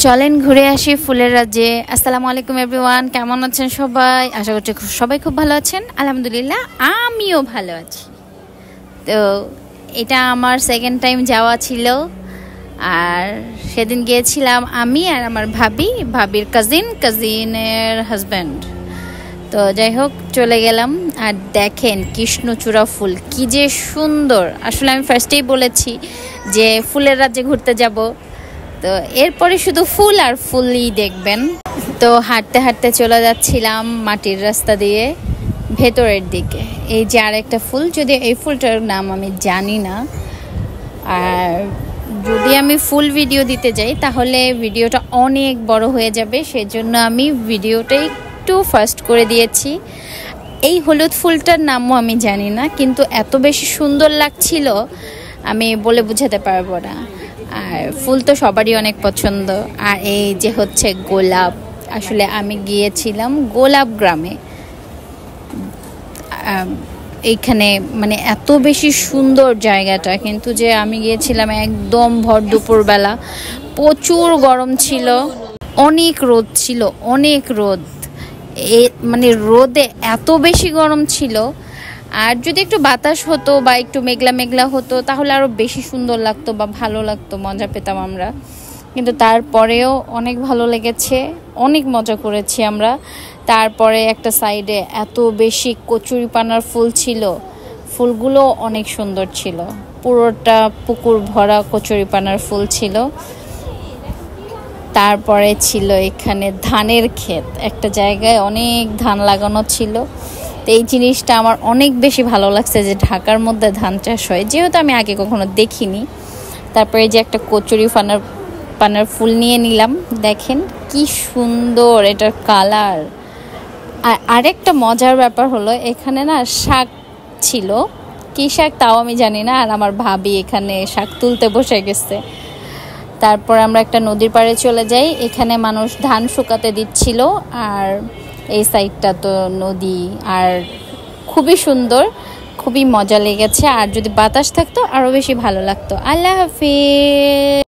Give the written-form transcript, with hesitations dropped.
চলেন ঘুরে আসি ফুলের রাজ্যে। আসসালামু আলাইকুম এভরিওয়ান, কেমন আছেন সবাই? আশা করছি সবাই খুব ভালো আছেন। আলহামদুলিল্লাহ আমিও ভালো আছি। তো এটা আমার সেকেন্ড টাইম যাওয়া ছিল, আর সেদিন গিয়েছিলাম আমি আর আমার ভাবির কাজিনের হাজব্যান্ড। তো যাই হোক চলে গেলাম, আর দেখেন কৃষ্ণচূড়া ফুল কি যে সুন্দর। আসলে আমি ফার্স্টেই বলেছি যে ফুলের রাজ্যে ঘুরতে যাব, তো এরপরে শুধু ফুল আর ফুলই দেখবেন। তো হাঁটতে হাঁটতে চলে যাচ্ছিলাম মাটির রাস্তা দিয়ে ভেতরের দিকে। এই যে আরেকটা ফুল, যদি এই ফুলটার নাম আমি জানি না, আর যদি আমি ফুল ভিডিও দিতে যাই তাহলে ভিডিওটা অনেক বড় হয়ে যাবে, সেজন্য আমি ভিডিওটা একটু ফাস্ট করে দিয়েছি। এই হলুদ ফুলটার নামও আমি জানি না, কিন্তু এত বেশি সুন্দর লাগছিল আমি বলে বোঝাতে পারবো না। আর ফুল তো সবারই অনেক পছন্দ। আর এই যে হচ্ছে গোলাপ, আসলে আমি গিয়েছিলাম গোলাপ গ্রামে। এইখানে মানে এত বেশি সুন্দর জায়গাটা, কিন্তু যে আমি গিয়েছিলাম একদম ভর দুপুরবেলা, প্রচুর গরম ছিল, অনেক রোদ ছিল, অনেক রোদ। মানে রোদে এত বেশি গরম ছিল। আর যদি একটু বাতাস হতো বা একটু মেঘলা মেঘলা হতো তাহলে আরও বেশি সুন্দর লাগতো বা ভালো লাগতো, মজা পেতাম আমরা। কিন্তু তারপরেও অনেক ভালো লেগেছে, অনেক মজা করেছি আমরা। তারপরে একটা সাইডে এত বেশি কচুরিপানার ফুল ছিল, ফুলগুলো অনেক সুন্দর ছিল, পুরোটা পুকুর ভরা কচুরিপানার ফুল ছিল। তারপরে ছিল এখানে ধানের ক্ষেত, একটা জায়গায় অনেক ধান লাগানো ছিল। তো এই জিনিসটা আমার অনেক বেশি ভালো লাগছে যে ঢাকার মধ্যে ধান চাষ হয়, যেহেতু আমি আগে কখনো দেখিনি। তারপরে যে একটা কচুরি পানার ফুল নিয়ে নিলাম, দেখেন কি সুন্দর এটার কালার। আর আরেকটা মজার ব্যাপার হলো এখানে না শাক ছিল, কি শাক তাও আমি জানি না, আর আমার ভাবি এখানে শাক তুলতে বসে গেছে। তারপর আমরা একটা নদীর পাড়ে চলে যাই, এখানে মানুষ ধান শুকাতে দিচ্ছিল, আর এই সাইডটা তো নদী, আর খুবই সুন্দর, খুবই মজা লেগেছে। আর যদি বাতাস থাকতো আরও বেশি ভালো লাগতো। আল্লাহ হাফিজ।